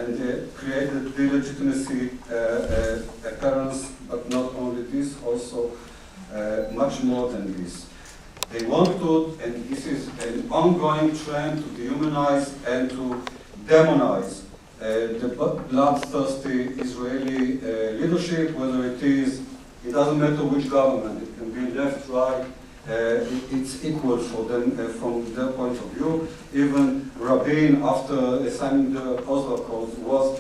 and created delegitimacy appearance, but not only this, also much more than this. They want to, and this is an ongoing trend, to dehumanize and to demonize the bloodthirsty Israeli leadership, whether it doesn't matter which government, it can be left, right, it's equal for them from their point of view. Even Rabin, after signing the Postwar Codes, was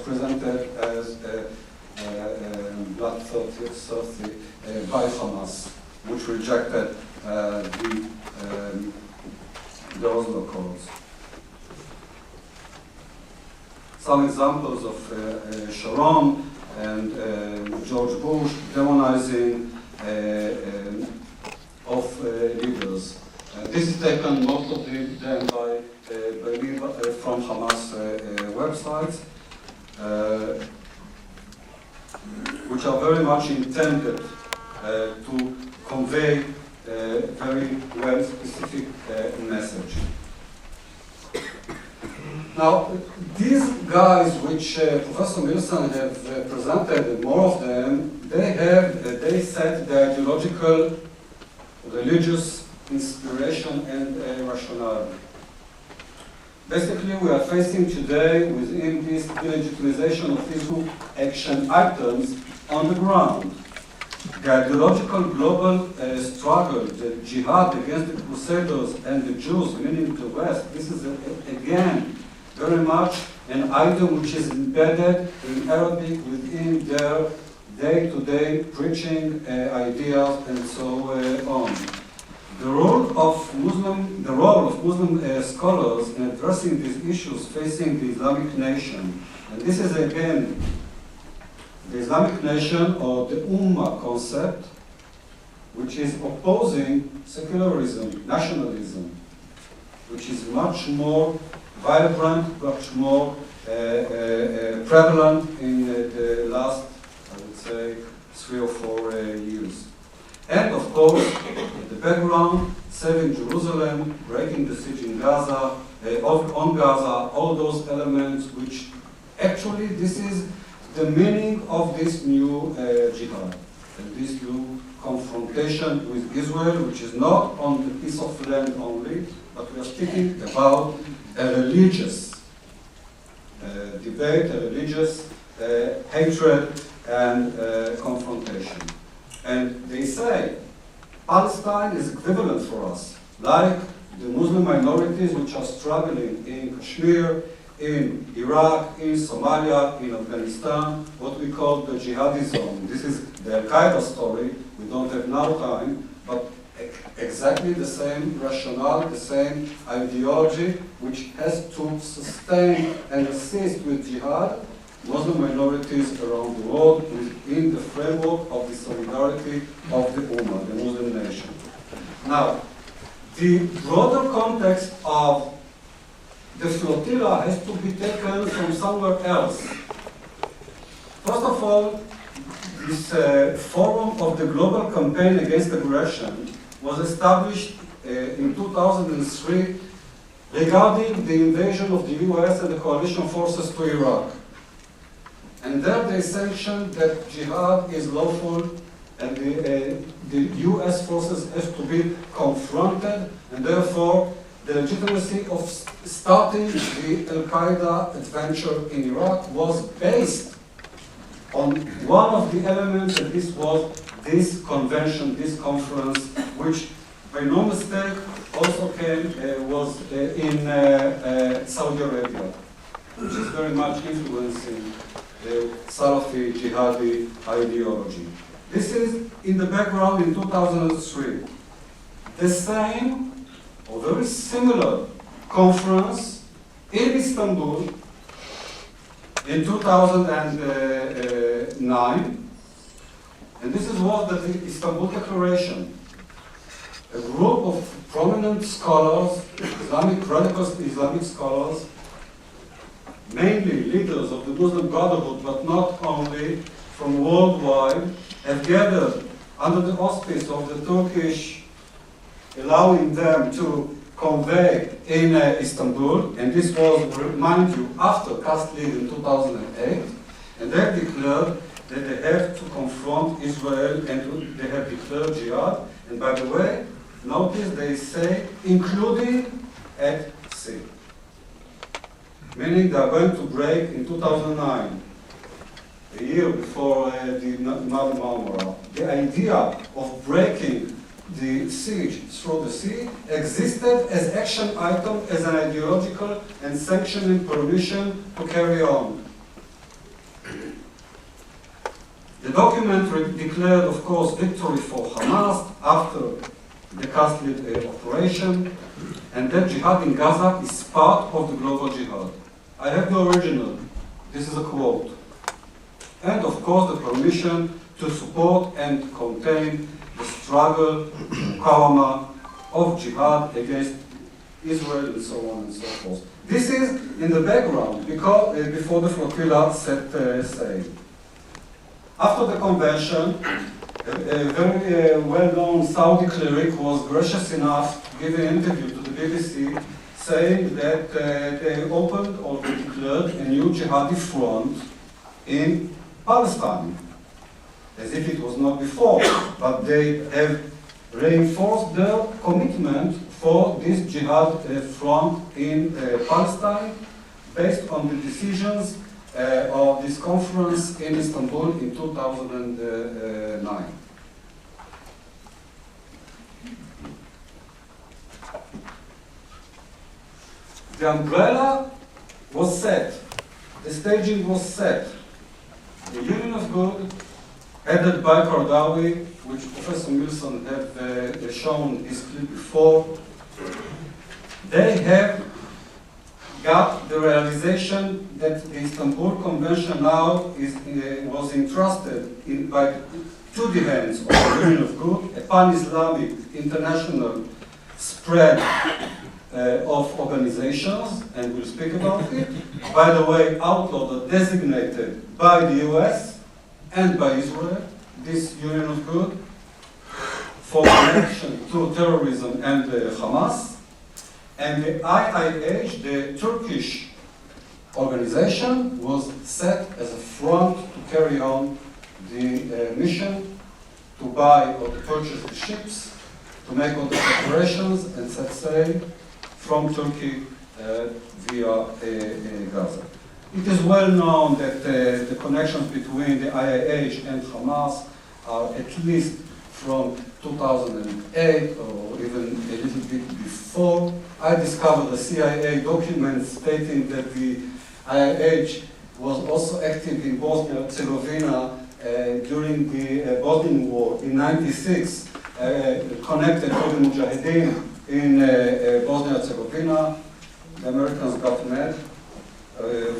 presented as bloodthirsty by Hamas, which rejected the Oslo Codes. Some examples of Sharon and George Bush demonizing of leaders. This is taken, most of them by me from Hamas websites, which are very much intended to convey a very well specific message. Now, these guys, which Professor Milson have presented, and more of them, they set the ideological, religious inspiration and rationality. Basically, we are facing today, within this delegitimization of Israel, action items on the ground. The ideological global struggle, the jihad against the Crusaders and the Jews, meaning the West, this is again very much an item which is embedded in Arabic within their day-to-day preaching ideas and so on. The role of Muslim scholars in addressing these issues facing the Islamic nation, and this is again the Islamic nation or the Ummah concept, which is opposing secularism, nationalism, which is much more vibrant, much more prevalent in the last, I would say, 3 or 4 years. And of course, the background, saving Jerusalem, breaking the siege in Gaza, on Gaza, all those elements which actually this is the meaning of this new jihad, and this new confrontation with Israel, which is not on the piece of land only, but we are speaking about a religious debate, a religious hatred and confrontation. And they say Palestine is equivalent for us, like the Muslim minorities which are struggling in Kashmir, in Iraq, in Somalia, in Afghanistan, what we call the jihadi zone. This is the Al-Qaeda story. We don't have now time, but exactly the same rationale, the same ideology, which has to sustain and assist with jihad Muslim minorities around the world within the framework of the solidarity of the Ummah, the Muslim nation. Now, the broader context of the Flotilla has to be taken from somewhere else. First of all, this forum of the Global Campaign Against Aggression was established in 2003 regarding the invasion of the US and the coalition forces to Iraq. And there they sanctioned that jihad is lawful and the US forces have to be confronted, and therefore the legitimacy of starting the Al-Qaeda adventure in Iraq was based on one of the elements, and this was this convention, this conference, which by no mistake also was in Saudi Arabia, which is very much influencing the Salafi jihadi ideology. This is in the background in 2003. The same or very similar conference in Istanbul in 2009, and this is what the Istanbul Declaration. A group of prominent scholars, radical Islamic scholars, mainly leaders of the Muslim Brotherhood, but not only, from worldwide, have gathered under the auspice of the Turkish, allowing them to conveyed in Istanbul, and this was, remind you, after Cast League in 2008, and they have declared that they have to confront Israel and they have declared jihad. And by the way, notice they say including at sea. Meaning they are going to break in 2009, a year before the Marmara. The idea of breaking the siege through the sea existed as action item, as an ideological and sanctioning permission to carry on. The document declared, of course, victory for Hamas after the Cast League operation, and that jihad in Gaza is part of the global jihad. I have the original. This is a quote. And, of course, the permission to support and contain the struggle, mukawama of jihad against Israel, and so on and so forth. This is in the background because before the flotilla set sail. After the convention, a very well-known Saudi cleric was gracious enough to give an interview to the BBC saying that they opened or they declared a new jihadi front in Palestine, as if it was not before, but they have reinforced their commitment for this jihad front in Palestine based on the decisions of this conference in Istanbul in 2009. The umbrella was set, the staging was set. The Union of Good, headed by Qaradawi, which Professor Milson have shown this clip before, they have got the realization that the Istanbul Convention now was entrusted to the hands of the Union of Good, a pan-Islamic international spread of organizations, and we'll speak about it. By the way, outlawed or designated by the US and by Israel, this Union of Good, for connection to terrorism and Hamas. And the IIH, the Turkish organization, was set as a front to carry on the mission, to buy or to purchase the ships, to make all the preparations and set sail from Turkey via Gaza. It is well known that the connections between the IIH and Hamas are at least from 2008 or even a little bit before. I discovered a CIA document stating that the IIH was also active in Bosnia and Herzegovina during the Bosnian War in '96, connected to the Mujahideen in Bosnia and Herzegovina. The Americans got mad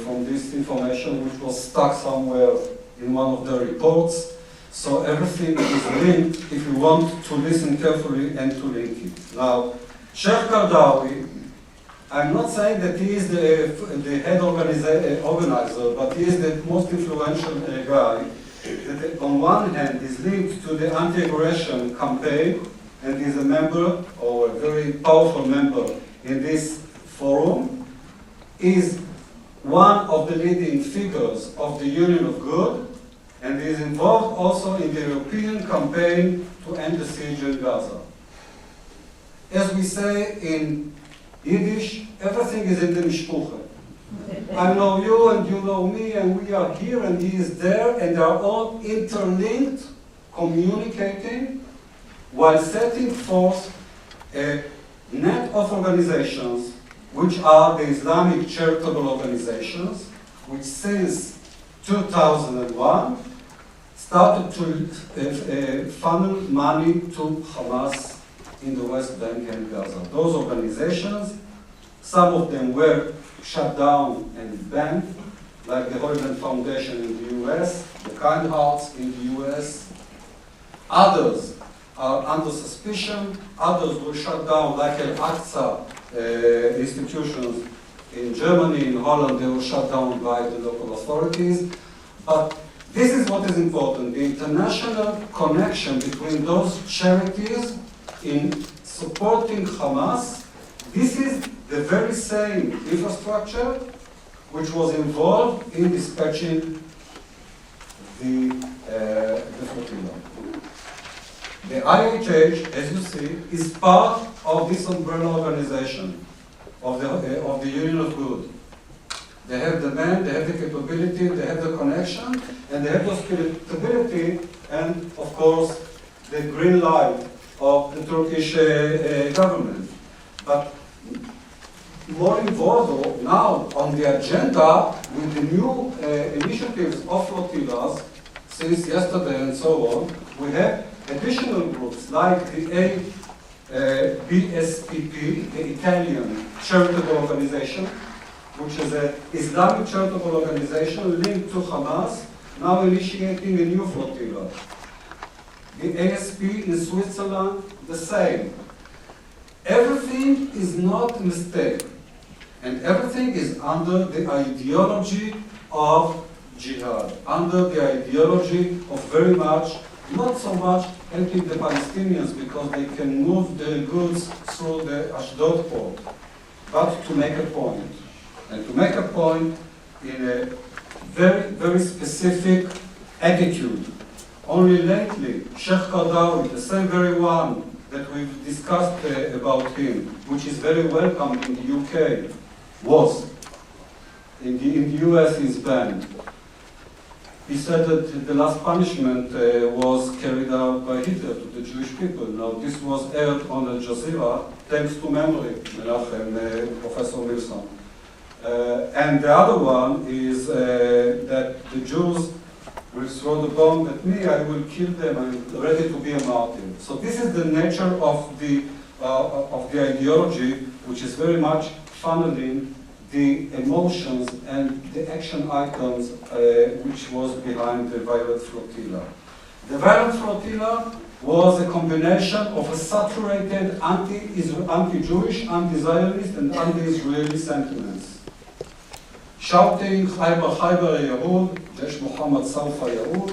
from this information, which was stuck somewhere in one of their reports. So everything is linked if you want to listen carefully and to link it. Now, Sheikh Qaradawi, I'm not saying that he is the head organizer, but he is the most influential guy that on one hand is linked to the anti-aggression campaign and is a member or a very powerful member in this forum, is one of the leading figures of the Union of Good, and is involved also in the European campaign to end the siege in Gaza. As we say in Yiddish, everything is in the mishpuche. I know you and you know me and we are here and he is there, and they are all interlinked, communicating, while setting forth a net of organizations which are the Islamic charitable organizations, which since 2001 started to funnel money to Hamas in the West Bank and Gaza. Those organizations, some of them were shut down and banned, like the Holy Land Foundation in the US, the Kind Hearts in the US. Others are under suspicion, others were shut down, like Al-Aqsa institutions in Germany, in Holland, they were shut down by the local authorities. But this is what is important, the international connection between those charities in supporting Hamas, This is the very same infrastructure which was involved in dispatching the flotilla. The IHH, as you see, is part of this umbrella organization of the Union of Good. They have the men, they have the capability, they have the connection, and they have the stability, and of course, the green light of the Turkish government. But more involved now on the agenda with the new initiatives of flotillas since yesterday and so on, we have additional groups like the BSPP, the Italian charitable organization, which is an Islamic charitable organization linked to Hamas, now initiating a new flotilla. The ASP in Switzerland, the same. Everything is not a mistake, and everything is under the ideology of jihad, under the ideology of very much, not so much helping the Palestinians because they can move their goods through the Ashdod port, but to make a point. And to make a point in a very, very specific attitude. Only lately, Sheikh Qaradawi, the same very one that we've discussed about him, which is very welcome in the UK, was. In the US he's banned. He said that the last punishment was carried out by Hitler to the Jewish people. Now this was aired on Al Jazeera, thanks to memory, Menahem, Professor Milson. And the other one is that the Jews will throw the bomb at me, I will kill them, I'm ready to be a martyr. So this is the nature of the ideology, which is very much funneling the emotions and the action items which was behind the violent flotilla. The violent flotilla was a combination of a saturated anti-Jewish, anti-Zionist, and anti-Israeli sentiments. Shouting, Khaybar, Khaybar, Yahud, Jesh Muhammad, Salfa, Yahud.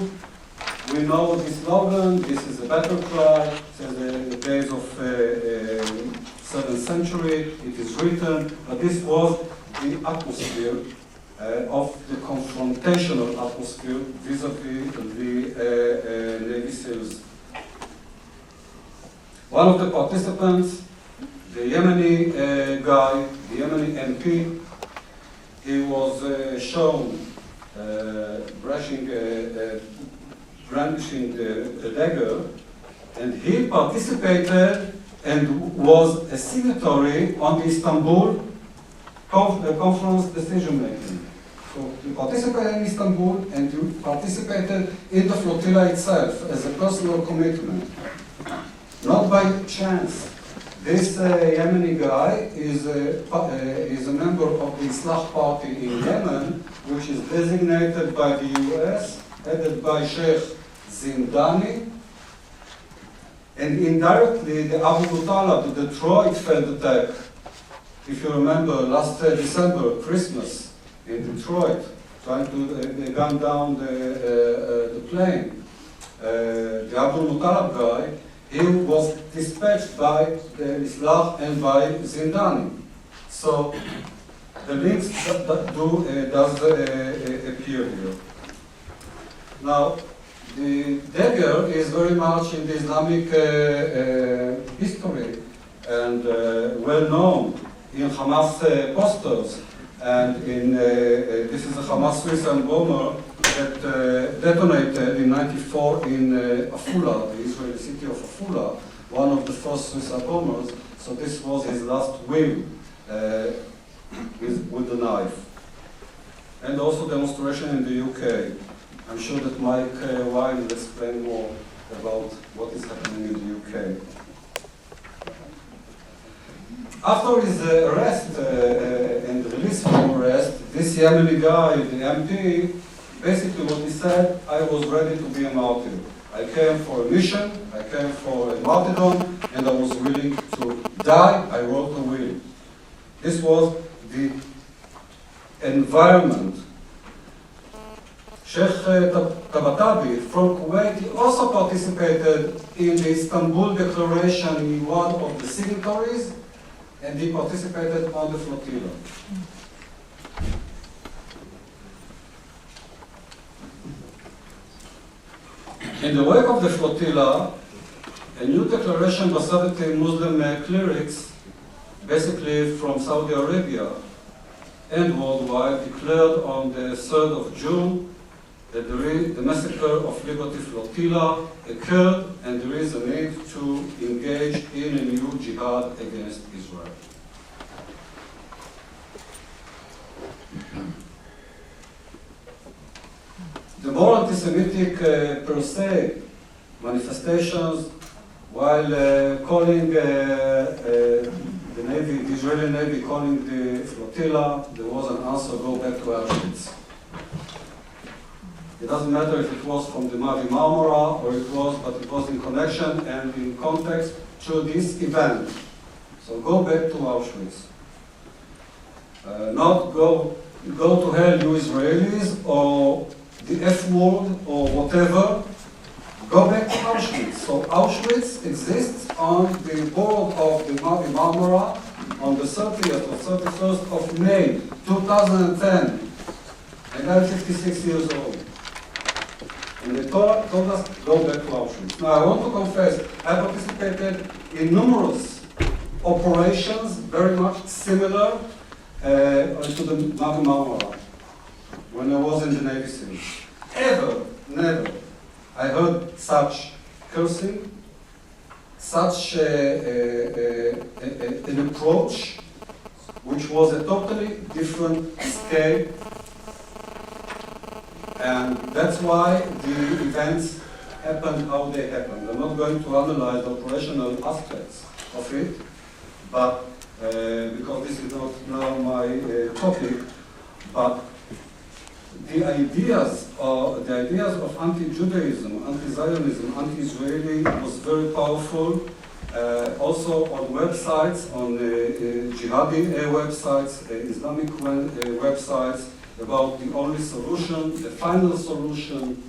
We know this slogan, this is a battle cry, since the days of 7th century, it is written, but this was the atmosphere of the confrontational atmosphere vis-a-vis the Navy SEALs. One of the participants, the Yemeni guy, the Yemeni MP, he was shown brandishing the dagger, and he participated and was a signatory on the Istanbul conference decision-making. So he participated in Istanbul and he participated in the flotilla itself as a personal commitment. Not by chance. This Yemeni guy is a member of the Islah party in Yemen, which is designated by the US, headed by Sheikh Zindani, and indirectly the Abu Talib, the Detroit failed attack. If you remember, last December, Christmas, in Detroit, trying to gun down the plane. The Abu Talib guy, he was dispatched by the Islah and by Zindani. So the links does appear here. Now, the dagger is very much in the Islamic history and well known in Hamas posters. And in this is a Hamas suicide bomber that detonated in '94 in Afula, the Israeli city of Afula, one of the first suicide bombers. So this was his last will with the knife. And also demonstration in the UK. I'm sure that Mike Weil will explain more about what is happening in the UK. After his arrest and release from arrest, this Yemeni guy, the MP, basically what he said, I was ready to be a martyr. I came for a mission, I came for a martyrdom, and I was willing to die. I wrote a will. This was the environment. Sheikh Tabatabai from Kuwait, he also participated in the Istanbul Declaration, in one of the signatories, and he participated on the flotilla. In the wake of the flotilla, a new declaration by 17 Muslim clerics, basically from Saudi Arabia and worldwide, declared on the 3rd of June that the massacre of Liberty Flotilla occurred and there is a need to engage in a new jihad against Israel. The more anti-Semitic per se manifestations, while calling the Navy, the Israeli Navy calling the flotilla, there was an answer, go back to Auschwitz. It doesn't matter if it was from the Mavi Marmara or it was, but it was in connection and in context to this event. So go back to Auschwitz. Not go to hell, you Israelis, or the F word, or whatever. Go back to Auschwitz. So Auschwitz exists on the board of the Mavi Marmara on the 30th or 31st of May, 2010. And I'm 56 years old. And they told us, go back to Auschwitz. Now I want to confess, I participated in numerous operations very much similar to the Mavi Marmara when I was in the Navy SEALs. Never, I heard such cursing, such an approach, which was a totally different scale. And that's why the events happened how they happened. I'm not going to analyze the operational aspects of it, but because this is not now my topic, but the ideas of anti-Judaism, anti-Zionism, anti-Israeli was very powerful. Also on websites, on jihadi websites, Islamic websites, about the only solution, the final solution.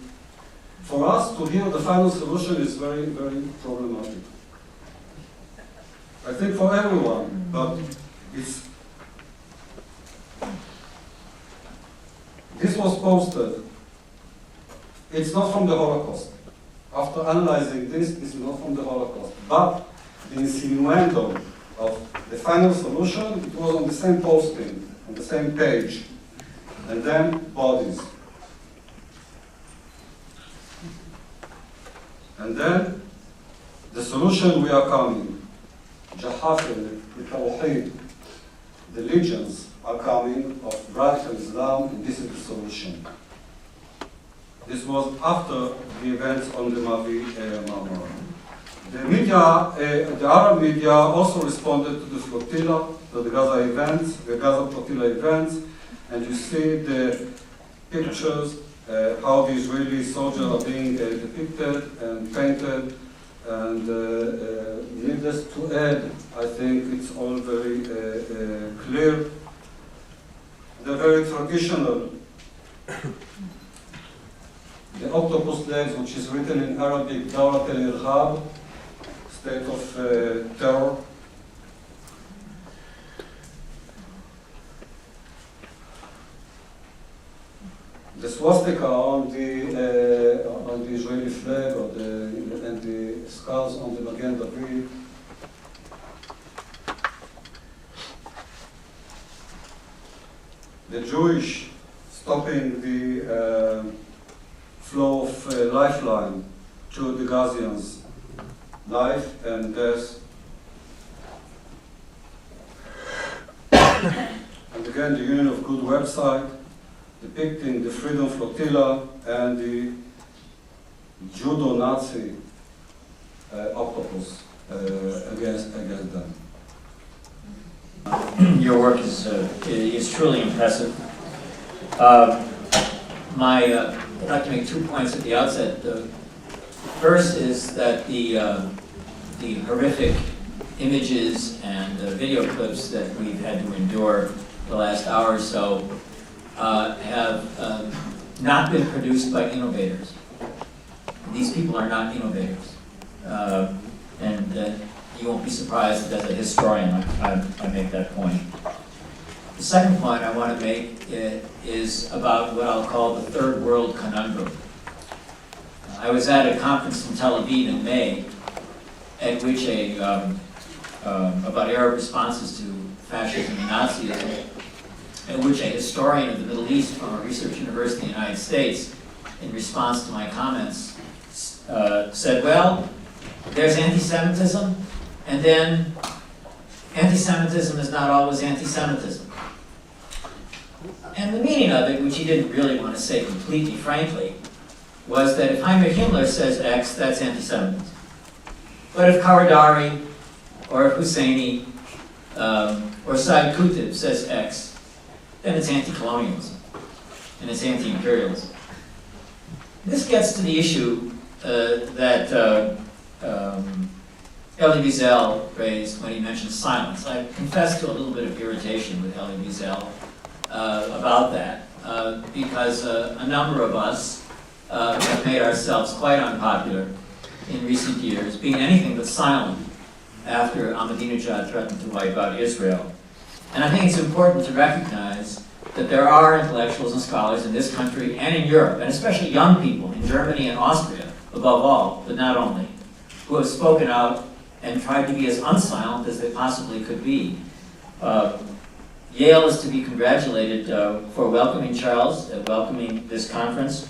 For us to hear the final solution is very, very problematic. I think for everyone, but this was posted. It's not from the Holocaust. After analyzing this is not from the Holocaust. But the insinuendo of the final solution, it was on the same posting, on the same page. And then bodies. And then the solution, we are coming. Jahafel, the legions are coming of radical Islam, and this is the solution. This was after the events on the Mavi Marmara. The media, the Arab media also responded to the flotilla, to the Gaza events, the Gaza flotilla events, and you see the pictures, how the Israeli soldiers are being depicted and painted, and needless to add, I think it's all very clear. They're very traditional. The octopus legs, which is written in Arabic, Dawrat al-Irhab, state of terror. The swastika on the Israeli flag, and the scars on the Magen David. The Jewish stopping the flow of lifeline to the Gazians, life and death. And again, the Union of Good website, depicting the Freedom Flotilla and the judo-Nazi octopus against them. Your work is truly impressive. I'd like to make 2 points at the outset. The first is that the horrific images and video clips that we've had to endure the last hour or so have not been produced by innovators. These people are not innovators. And you won't be surprised that as a historian I make that point. The second point I want to make is about what I'll call the third world conundrum. I was at a conference in Tel Aviv in May at which about Arab responses to fascism and Nazism, at which a historian of the Middle East from a research university in the United States, in response to my comments, said, well, there's anti-Semitism, and then anti-Semitism is not always anti-Semitism. And the meaning of it, which he didn't really want to say completely frankly, was that if Heinrich Himmler says X, that's anti-Semitism. But if Karadari, or if Husseini, or Said Qutb says X, then it's anti-colonialism, and it's anti-imperialism. This gets to the issue that Elie Wiesel raised when he mentioned silence. I confess to a little bit of irritation with Elie Wiesel about that, because a number of us have made ourselves quite unpopular in recent years, being anything but silent after Ahmadinejad threatened to wipe out Israel. And I think it's important to recognize that there are intellectuals and scholars in this country and in Europe, and especially young people in Germany and Austria, above all, but not only, who have spoken out and tried to be as unsilent as they possibly could be. Yale is to be congratulated for welcoming Charles, welcoming this conference.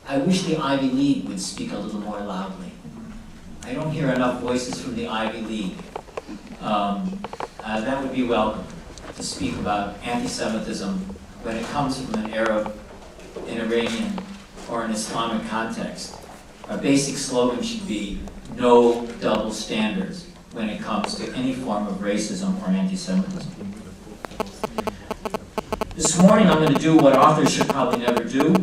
I wish the Ivy League would speak a little more loudly. I don't hear enough voices from the Ivy League. That would be welcome, to speak about anti-Semitism when it comes from an Arab, an Iranian, or an Islamic context. Our basic slogan should be no double standards when it comes to any form of racism or anti-Semitism. This morning I'm going to do what authors should probably never do.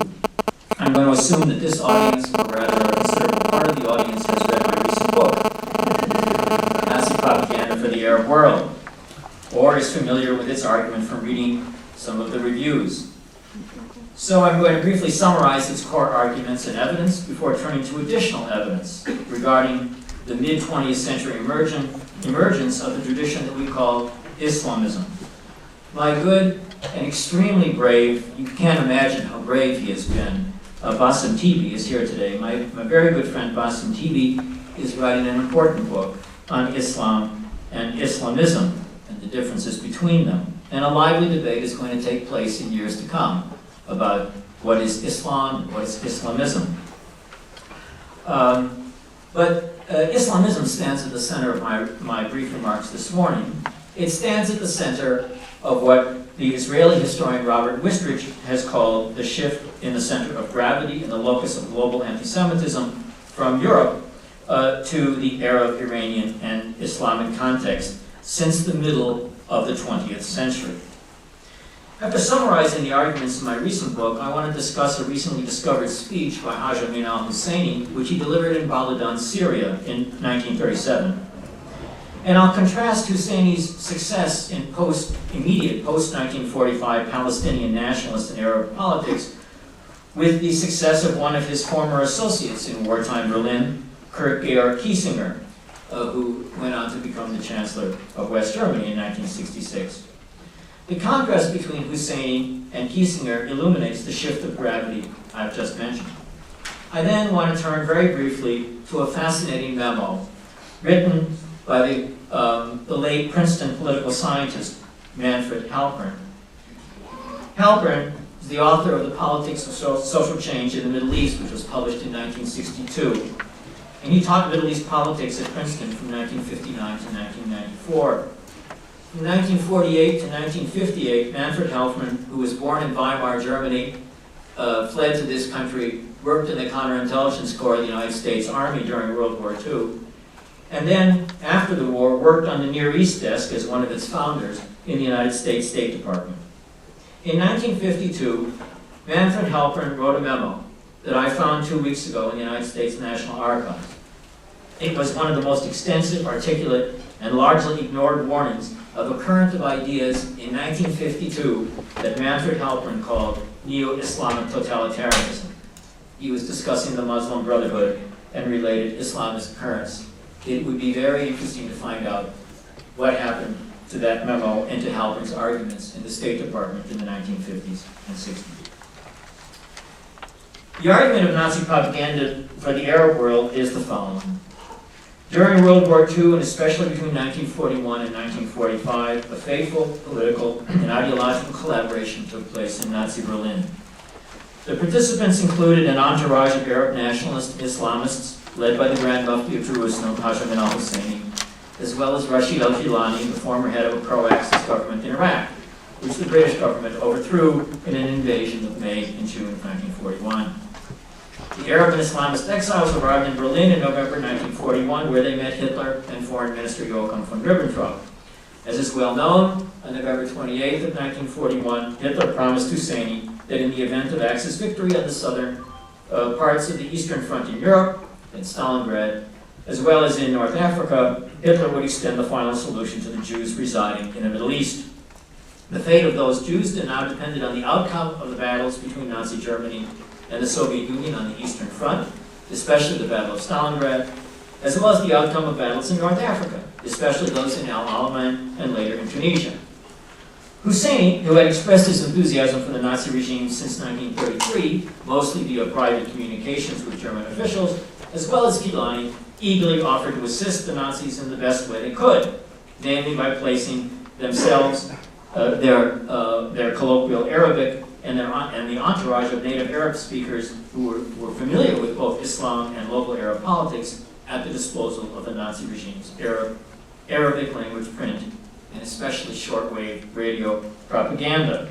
I'm going to assume that this audience, or rather a certain part of the audience, has read my recent book, Nazi Propaganda for the Arab World, or is familiar with its argument from reading some of the reviews. So I'm going to briefly summarize its core arguments and evidence before turning to additional evidence regarding the mid-20th century emergence of the tradition that we call Islamism. My good and extremely brave, you can't imagine how brave he has been, Bassem Tibi is here today. My very good friend Bassem Tibi is writing an important book on Islam and Islamism and the differences between them. And a lively debate is going to take place in years to come about what is Islam and what is Islamism. But Islamism stands at the center of my brief remarks this morning. It stands at the center of what the Israeli historian Robert Wistrich has called the shift in the center of gravity and the locus of global anti-Semitism from Europe to the Arab, Iranian, and Islamic context since the middle of the 20th century. After summarizing the arguments in my recent book, I want to discuss a recently discovered speech by Haj Amin al-Husseini, which he delivered in Baladan, Syria in 1937. And I'll contrast Husseini's success in immediate post-1945 Palestinian nationalist and Arab politics with the success of one of his former associates in wartime Berlin, Kurt Georg Kiesinger, who went on to become the Chancellor of West Germany in 1966. The contrast between Husseini and Kiesinger illuminates the shift of gravity I've just mentioned. I then want to turn very briefly to a fascinating memo written by the late Princeton political scientist Manfred Halpern. Halpern is the author of The Politics of Social Change in the Middle East, which was published in 1962. And he taught Middle East politics at Princeton from 1959 to 1994. From 1948 to 1958, Manfred Halpern, who was born in Weimar, Germany, fled to this country, worked in the counterintelligence corps of the United States Army during World War II, and then, after the war, worked on the Near East desk as one of its founders in the United States State Department. In 1952, Manfred Halpern wrote a memo that I found 2 weeks ago in the United States National Archives. It was one of the most extensive, articulate, and largely ignored warnings of a current of ideas in 1952 that Manfred Halpern called Neo-Islamic totalitarianism. He was discussing the Muslim Brotherhood and related Islamist currents it would be very interesting to find out what happened to that memo and to Halpern's arguments in the State Department in the 1950s and 60s. The argument of Nazi propaganda for the Arab world is the following. During World War II, and especially between 1941 and 1945, a fateful political and ideological collaboration took place in Nazi Berlin. The participants included an entourage of Arab nationalist Islamists, led by the Grand Mufti of Jerusalem, Pasha bin al-Husseini, as well as Rashid al-Gilani, the former head of a pro-Axis government in Iraq, which the British government overthrew in an invasion of May and June of 1941. The Arab and Islamist exiles arrived in Berlin in November 1941, where they met Hitler and Foreign Minister Joachim von Ribbentrop. As is well known, on November 28th of 1941, Hitler promised Husseini that in the event of Axis victory on the southern parts of the Eastern Front in Europe, in Stalingrad, as well as in North Africa, Hitler would extend the final solution to the Jews residing in the Middle East. The fate of those Jews now depended on the outcome of the battles between Nazi Germany and the Soviet Union on the Eastern Front, especially the Battle of Stalingrad, as well as the outcome of battles in North Africa, especially those in Al Alamein and later in Tunisia. Husseini, who had expressed his enthusiasm for the Nazi regime since 1933, mostly via private communications with German officials, as well as Gilani, eagerly offered to assist the Nazis in the best way they could, namely by placing themselves, their colloquial Arabic, and the entourage of native Arab speakers who were familiar with both Islam and local Arab politics at the disposal of the Nazi regime's Arabic language print, and especially shortwave radio propaganda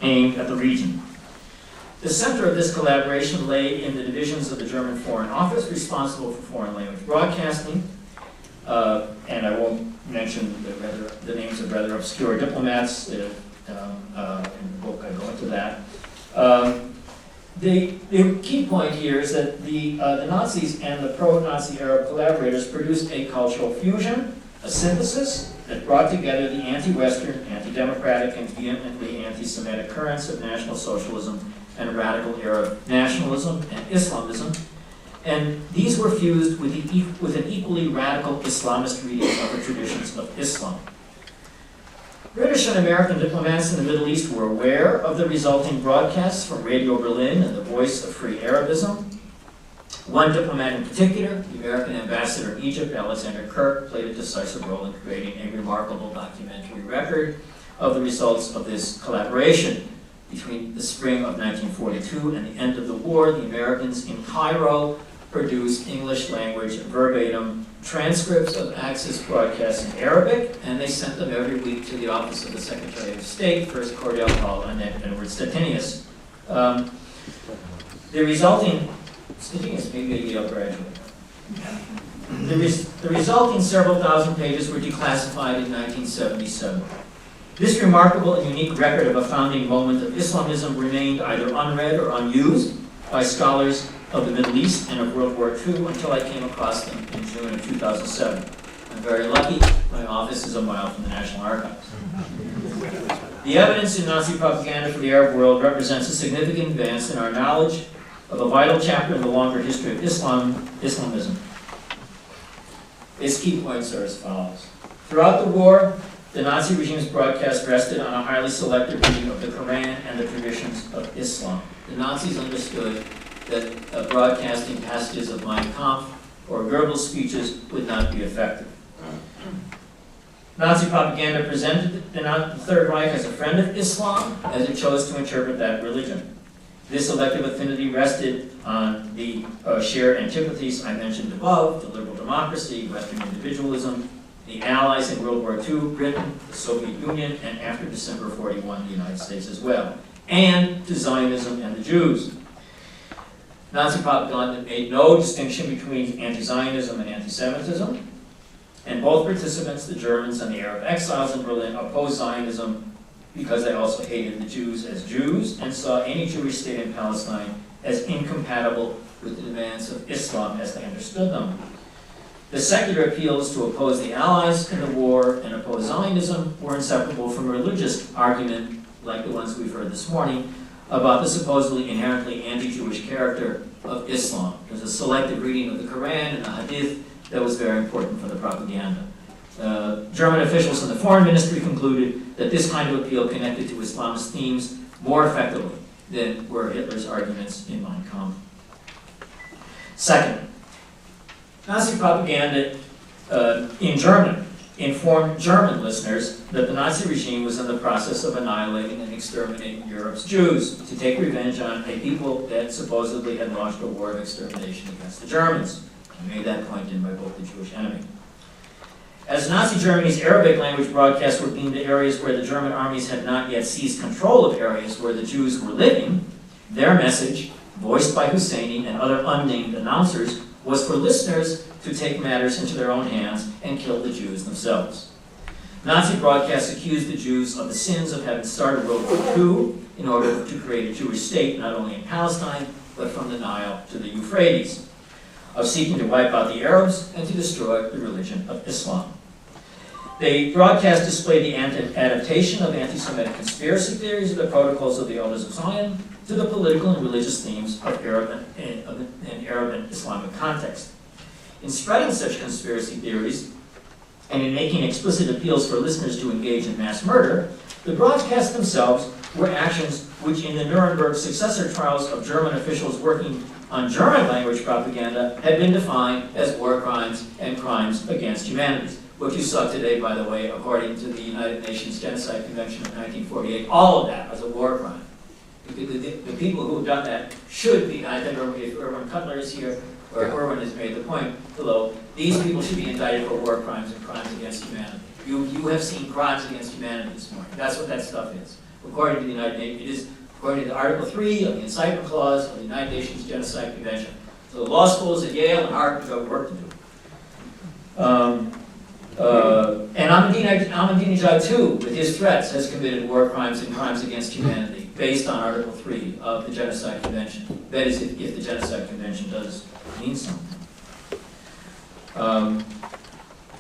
aimed at the region. The center of this collaboration lay in the divisions of the German Foreign Office responsible for foreign language broadcasting, and I won't mention the names of rather obscure diplomats. In the book I go into that. The key point here is that the Nazis and the pro-Nazi Arab collaborators produced a cultural fusion, a synthesis that brought together the anti-Western, anti-democratic, and vehemently anti-Semitic currents of National Socialism and radical Arab nationalism and Islamism, and these were fused with an equally radical Islamist reading of the traditions of Islam. British and American diplomats in the Middle East were aware of the resulting broadcasts from Radio Berlin and the Voice of Free Arabism. One diplomat in particular, the American ambassador in Egypt, Alexander Kirk, played a decisive role in creating a remarkable documentary record of the results of this collaboration. Between the spring of 1942 and the end of the war, the Americans in Cairo produced English language verbatim transcripts of Axis broadcasts in Arabic, and they sent them every week to the office of the Secretary of State, first Cordell Hull and then Edward Stettinius. The resulting, Stettinius may be a Yale graduate. The resulting several thousand pages were declassified in 1977. This remarkable and unique record of a founding moment of Islamism remained either unread or unused by scholars of the Middle East and of World War II until I came across them in June of 2007. I'm very lucky. My office is a mile from the National Archives. The evidence in Nazi propaganda for the Arab world represents a significant advance in our knowledge of a vital chapter in the longer history of Islamism. Its key points are as follows. Throughout the war, the Nazi regime's broadcast rested on a highly selective reading of the Quran and the traditions of Islam. The Nazis understood that broadcasting passages of Mein Kampf or Goebbels speeches would not be effective. Nazi propaganda presented the Third Reich as a friend of Islam as it chose to interpret that religion. This elective affinity rested on the shared antipathies I mentioned above, the liberal democracy, Western individualism, the Allies in World War II, Britain, the Soviet Union, and after December 41, the United States as well, and to Zionism and the Jews. Nazi propaganda made no distinction between anti-Zionism and anti-Semitism, and both participants, the Germans and the Arab exiles in Berlin, opposed Zionism because they also hated the Jews as Jews and saw any Jewish state in Palestine as incompatible with the demands of Islam as they understood them. The secular appeals to oppose the Allies in the war and oppose Zionism were inseparable from a religious argument, like the ones we've heard this morning, about the supposedly inherently anti-Jewish character of Islam. There's a selective reading of the Quran and the Hadith that was very important for the propaganda. German officials in the foreign ministry concluded that this kind of appeal connected to Islamist themes more effectively than were Hitler's arguments in Mein Kampf. Second, Nazi propaganda in German informed German listeners that the Nazi regime was in the process of annihilating and exterminating Europe's Jews to take revenge on a people that supposedly had launched a war of extermination against the Germans. I made that point in my book, The Jewish Enemy. As Nazi Germany's Arabic language broadcasts were beamed to areas where the German armies had not yet seized control of areas where the Jews were living, their message, voiced by Husseini and other unnamed announcers, was for listeners to take matters into their own hands and kill the Jews themselves. Nazi broadcasts accused the Jews of the sins of having started World War II in order to create a Jewish state not only in Palestine, but from the Nile to the Euphrates, of seeking to wipe out the Arabs and to destroy the religion of Islam. They broadcast displayed the adaptation of anti-Semitic conspiracy theories of the protocols of the Elders of Zion to the political and religious themes of Arab and Islamic context. In spreading such conspiracy theories, and in making explicit appeals for listeners to engage in mass murder, the broadcasts themselves were actions which in the Nuremberg successor trials of German officials working on German language propaganda had been defined as war crimes and crimes against humanity. What you saw today, by the way, according to the United Nations Genocide Convention of 1948, all of that was a war crime. The people who have done that should be, I think if Erwin Cutler is here, or Erwin has made the point below, these people should be indicted for war crimes and crimes against humanity. You have seen crimes against humanity this morning. That's what that stuff is. According to the United Nations, it is according to Article 3 of the Incitement Clause of the United Nations Genocide Convention. So the law schools at Yale and Harvard have work to do. And Ahmadinejad, too, with his threats, has committed war crimes and crimes against humanity based on Article 3 of the Genocide Convention. That is, if the Genocide Convention does mean something.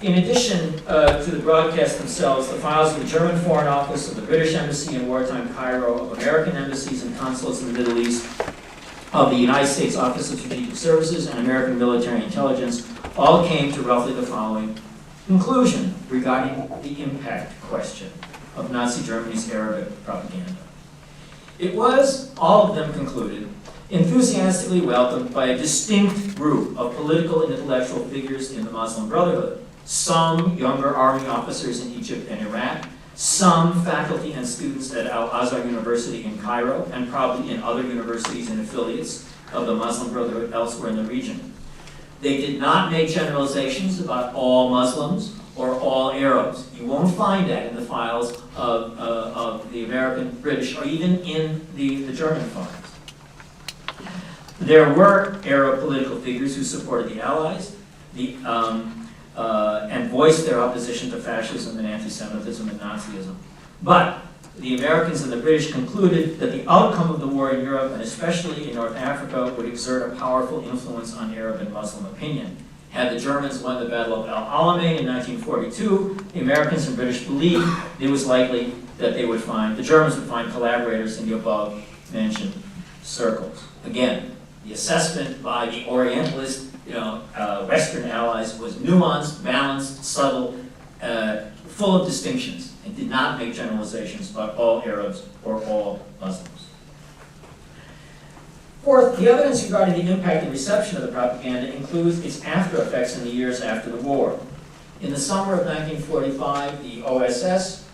In addition to the broadcasts themselves, the files of the German Foreign Office, of the British Embassy in wartime Cairo, of American embassies and consulates in the Middle East, of the United States Office of Strategic Services and American Military Intelligence, all came to roughly the following conclusion regarding the impact question of Nazi Germany's Arabic propaganda. It was, all of them concluded, enthusiastically welcomed by a distinct group of political and intellectual figures in the Muslim Brotherhood, some younger army officers in Egypt and Iraq, some faculty and students at Al-Azhar University in Cairo, and probably in other universities and affiliates of the Muslim Brotherhood elsewhere in the region. They did not make generalizations about all Muslims or all Arabs. You won't find that in the files of the American, British, or even in the German files. There were Arab political figures who supported the Allies and voiced their opposition to fascism and anti-Semitism and Nazism. But the Americans and the British concluded that the outcome of the war in Europe, and especially in North Africa, would exert a powerful influence on Arab and Muslim opinion. Had the Germans won the Battle of El Alamein in 1942, the Americans and British believed it was likely that the Germans would find collaborators in the above-mentioned circles. Again, the assessment by the Orientalist, Western allies was nuanced, balanced, subtle, full of distinctions, and did not make generalizations about all Arabs or all Muslims. Fourth, the evidence regarding the impact and reception of the propaganda includes its after effects in the years after the war. In the summer of 1945, the OSS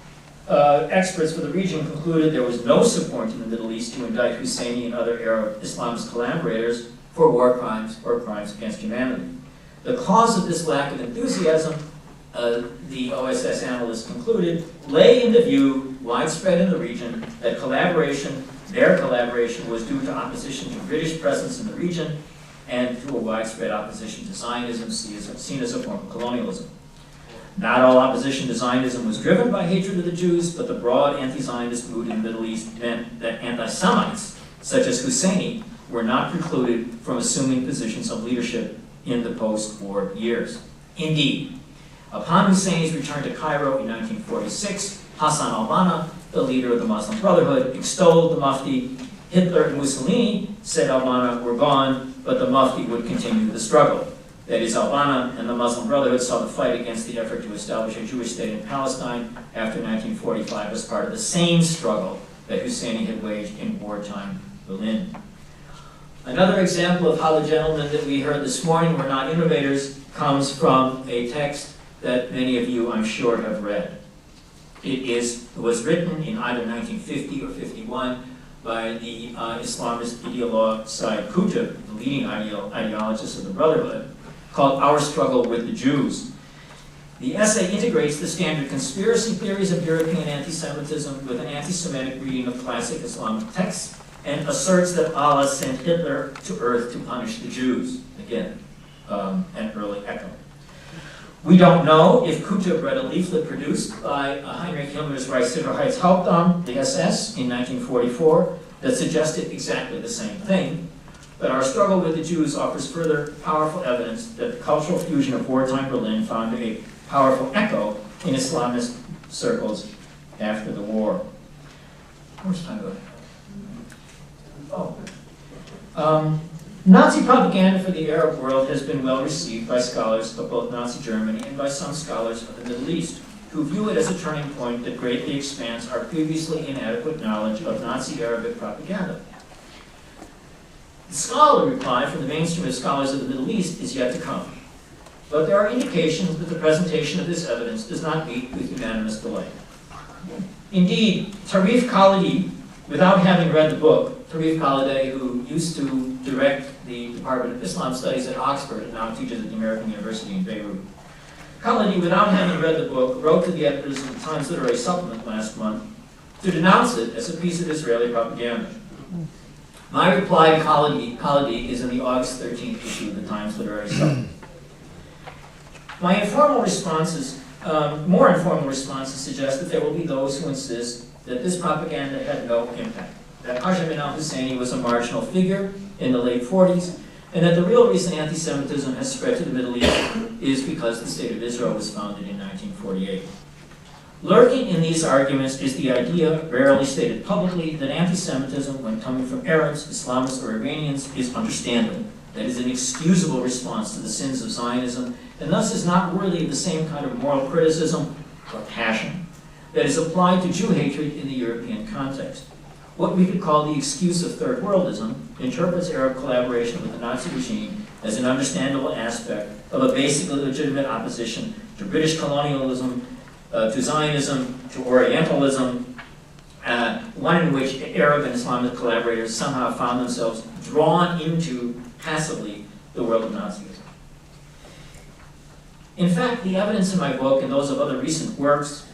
experts for the region concluded there was no support in the Middle East to indict Husseini and other Arab Islamist collaborators for war crimes or crimes against humanity. The cause of this lack of enthusiasm, the OSS analysts concluded, lay in the view, widespread in the region, that their collaboration was due to opposition to British presence in the region and to a widespread opposition to Zionism seen as a form of colonialism. Not all opposition to Zionism was driven by hatred of the Jews, but the broad anti-Zionist mood in the Middle East meant that anti-Semites, such as Husseini, were not precluded from assuming positions of leadership in the post-war years. Indeed, upon Husseini's return to Cairo in 1946, Hassan al-Banna, the leader of the Muslim Brotherhood, extolled the Mufti. Hitler and Mussolini, said al-Banna, were gone, but the Mufti would continue the struggle. That is, Al-Banna and the Muslim Brotherhood saw the fight against the effort to establish a Jewish state in Palestine after 1945 as part of the same struggle that Husseini had waged in wartime Berlin. Another example of how the gentlemen that we heard this morning were not innovators comes from a text that many of you, I'm sure, have read. It was written in either 1950 or 51 by the Islamist ideologue Sayyid Qutb, the leading ideologist of the Brotherhood, called Our Struggle with the Jews. The essay integrates the standard conspiracy theories of European anti-Semitism with an anti-Semitic reading of classic Islamic texts and asserts that Allah sent Hitler to earth to punish the Jews. Again, an early echo. We don't know if Qutb read a leaflet produced by Heinrich Himmler's Reichssicherheitshauptamt, the SS, in 1944 that suggested exactly the same thing, but Our Struggle with the Jews offers further powerful evidence that the cultural fusion of wartime Berlin found a powerful echo in Islamist circles after the war. How much time do I have? Oh. Nazi propaganda for the Arab world has been well received by scholars of both Nazi Germany and by some scholars of the Middle East, who view it as a turning point that greatly expands our previously inadequate knowledge of Nazi Arabic propaganda. The scholarly reply from the mainstream of scholars of the Middle East is yet to come, but there are indications that the presentation of this evidence does not meet with unanimous delight. Indeed, Tarif Khalidi, without having read the book, Tarif Khalidi, who used to direct the Department of Islam Studies at Oxford and now teaches at the American University in Beirut. Khalidi, without having read the book, wrote to the editors of the Times Literary Supplement last month to denounce it as a piece of Israeli propaganda. My reply to Khalidi is in the August 13th issue of the Times Literary Supplement. My informal responses, more informal responses suggest that there will be those who insist that this propaganda had no impact, that Hashim bin al-Husseini was a marginal figure in the late 40s, and that the real reason anti-Semitism has spread to the Middle East is because the State of Israel was founded in 1948. Lurking in these arguments is the idea, rarely stated publicly, that anti-Semitism, when coming from Arabs, Islamists, or Iranians, is understandable, that is an excusable response to the sins of Zionism, and thus is not worthy of the same kind of moral criticism or passion that is applied to Jew hatred in the European context. What we could call the excuse of third worldism interprets Arab collaboration with the Nazi regime as an understandable aspect of a basically legitimate opposition to British colonialism, to Zionism, to Orientalism, one in which Arab and Islamic collaborators somehow found themselves drawn into, passively, the world of Nazism. In fact, the evidence in my book and those of other recent works,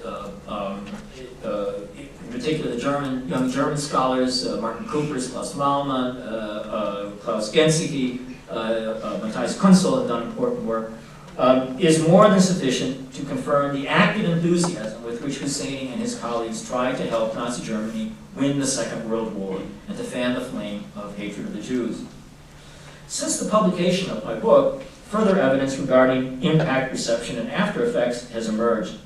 in particular the young German scholars, Martin Kupers, Klaus Wallmann, Klaus Gensiche, Matthias Kunzel have done important work, is more than sufficient to confirm the active enthusiasm with which Husseini and his colleagues tried to help Nazi Germany win the Second World War and to fan the flame of hatred of the Jews. Since the publication of my book, further evidence regarding impact, reception, and after effects has emerged.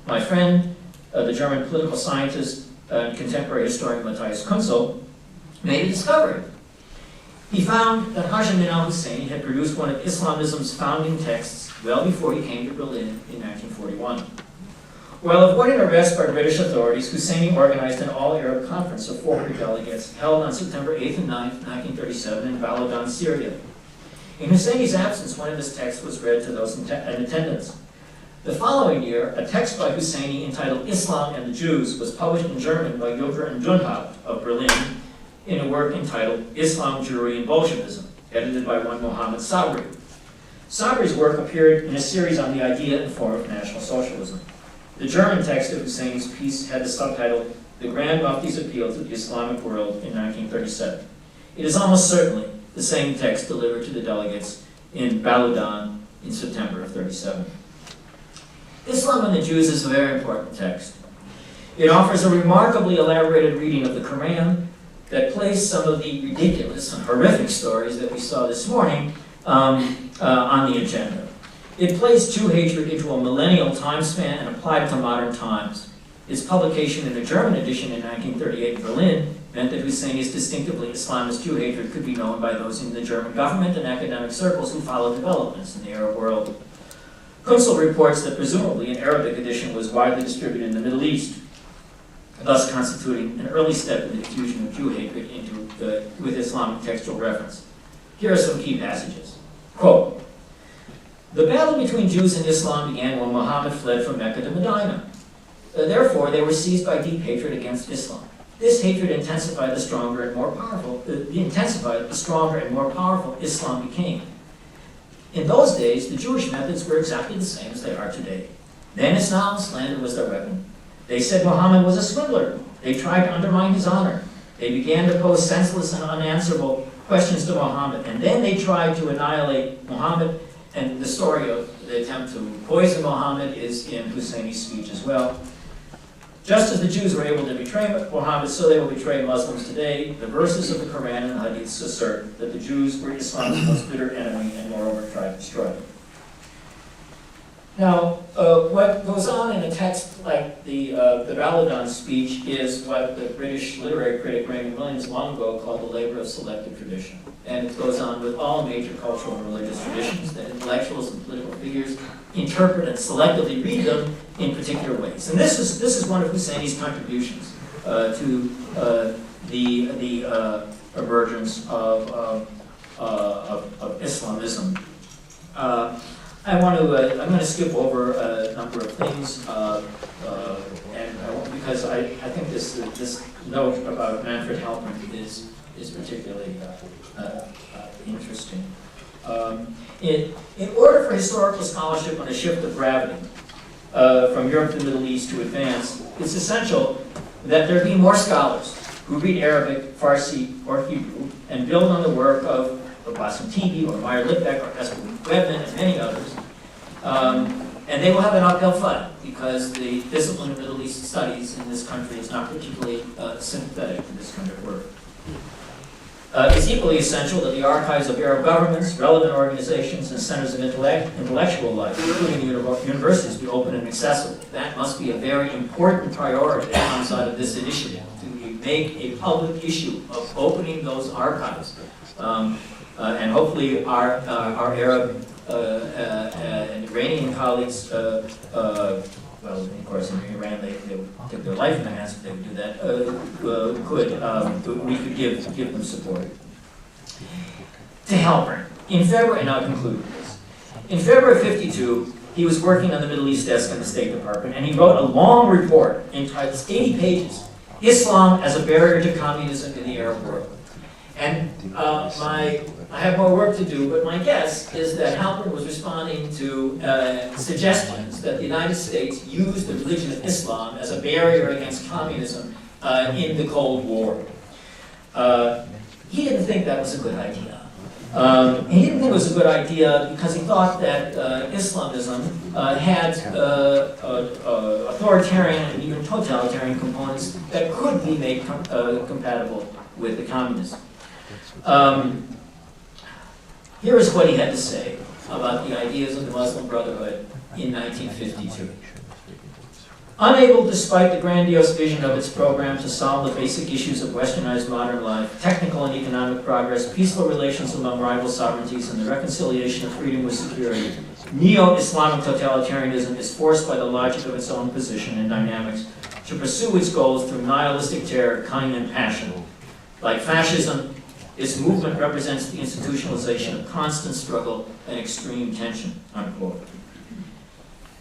My friend, the German political scientist and contemporary historian Matthias Kunzel, made a discovery. He found that Hashim bin al-Husseini had produced one of Islamism's founding texts well before he came to Berlin in 1941. While avoiding arrest by British authorities, Husseini organized an all-Arab conference of 400 delegates held on September 8th and 9th, 1937 in Bali, Syria. In Husseini's absence, one of his texts was read to those in attendance. The following year, a text by Husseini entitled Islam and the Jews was published in German by Jürgen and Dunhaupt of Berlin in a work entitled Islam, Jewry, and Bolshevism, edited by one Mohammed Sabri. Sabri's work appeared in a series on the idea and form of National Socialism. The German text of Husseini's piece had the subtitle The Grand Mufti's Appeal to the Islamic World in 1937. It is almost certainly the same text delivered to the delegates in Baludan in September of 1937. Islam and the Jews is a very important text. It offers a remarkably elaborated reading of the Quran that plays some of the ridiculous and horrific stories that we saw this morning on the agenda. It plays Jew hatred into a millennial time span and applied it to modern times. Its publication in a German edition in 1938 in Berlin meant that Husseini's distinctively Islamist Jew hatred could be known by those in the German government and academic circles who followed developments in the Arab world. Kunzel reports that presumably an Arabic edition was widely distributed in the Middle East, thus constituting an early step in the diffusion of Jew hatred with Islamic textual reference. Here are some key passages. Quote, "The battle between Jews and Islam began when Muhammad fled from Mecca to Medina. Therefore, they were seized by deep hatred against Islam. This hatred intensified the stronger and more powerful Islam became. In those days, the Jewish methods were exactly the same as they are today. Then as now, slander was their weapon. They said Muhammad was a swindler. They tried to undermine his honor. They began to pose senseless and unanswerable questions to Muhammad, and then they tried to annihilate Muhammad, and the story of the attempt to poison Muhammad is in Husseini's speech as well. Just as the Jews were able to betray Muhammad, so they will betray Muslims today. The verses of the Quran and the Hadiths assert that the Jews were Islam's most bitter enemy and moreover tried to destroy them." Now, what goes on in a text like the Baladan speech is what the British literary critic Raymond Williams long ago called the labor of selective tradition. And it goes on with all major cultural and religious traditions, that intellectuals and political figures interpret and selectively read them in particular ways. And this is one of Husseini's contributions to the emergence of Islamism. I'm going to skip over a number of things, because I think this note about Manfred Halpern is particularly interesting. In order for historical scholarship on a shift of gravity from Europe to the Middle East to advance, it's essential that there be more scholars who read Arabic, Farsi, or Hebrew and build on the work of Bassem Tibi or Meyer Lippbeck or Esper Webman and many others. And they will have an uphill fight because the discipline of Middle East studies in this country is not particularly sympathetic to this kind of work. It's equally essential that the archives of Arab governments, relevant organizations, and centers of intellectual life, including universities, be open and accessible. That must be a very important priority that comes out of this initiative, to make a public issue of opening those archives. And hopefully our Arab and Iranian colleagues, well, of course, in Iran they would take their life in their hands if they would do that, we could give them support. To Halpern, in February, and I'll conclude with this. In February of '52, he was working on the Middle East desk in the State Department, and he wrote a long report entitled 80 pages, Islam as a Barrier to Communism in the Arab World. And I have more work to do, but my guess is that Halpern was responding to suggestions that the United States used the religion of Islam as a barrier against communism in the Cold War. He didn't think that was a good idea. He didn't think it was a good idea because he thought that Islamism had authoritarian and even totalitarian components that could be made compatible with the communism. Here is what he had to say about the ideas of the Muslim Brotherhood in 1952. Unable, despite the grandiose vision of its program, to solve the basic issues of westernized modern life, technical and economic progress, peaceful relations among rival sovereignties, and the reconciliation of freedom with security, neo-Islamic totalitarianism is forced by the logic of its own position and dynamics to pursue its goals through nihilistic terror, cunning, and passion. Like fascism, its movement represents the institutionalization of constant struggle and extreme tension, unquote.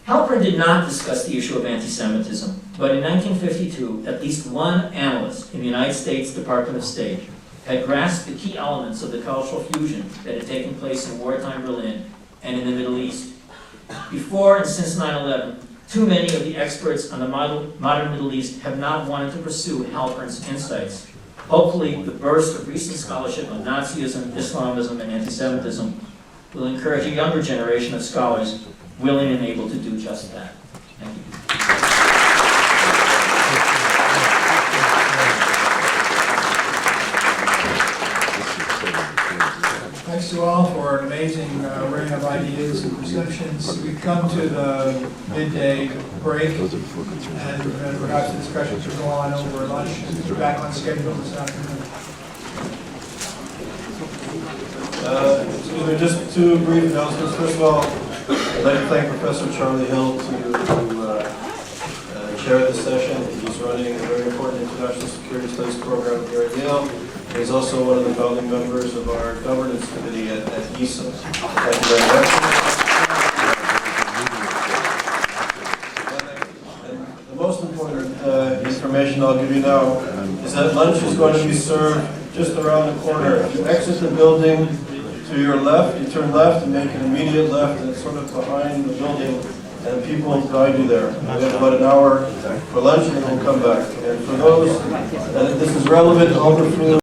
Halpern did not discuss the issue of anti-Semitism, but in 1952, at least one analyst in the United States Department of State had grasped the key elements of the cultural fusion that had taken place in wartime Berlin and in the Middle East. Before and since 9/11, too many of the experts on the modern Middle East have not wanted to pursue Halpern's insights. Hopefully, the burst of recent scholarship on Nazism, Islamism, and anti-Semitism will encourage a younger generation of scholars willing and able to do just that. Thank you. Thanks to all for an amazing array of ideas and perceptions. We've come to the midday break, and perhaps the discussions will go on over lunch. We're back on schedule this afternoon. Excuse me, just two brief announcements. First of all, I'd like to thank Professor Charlie Hill to chair this session. He's running a very important international security studies program here at Yale. He's also one of the founding members of our governance committee at ESA. Thank you very much. And the most important information I'll give you now is that lunch is going to be served just around the corner. If you exit the building to your left, you turn left and make an immediate left, and it's sort of behind the building, and people will guide you there. We have about an hour for lunch, and then we'll come back. And for those, this is relevant to all the food.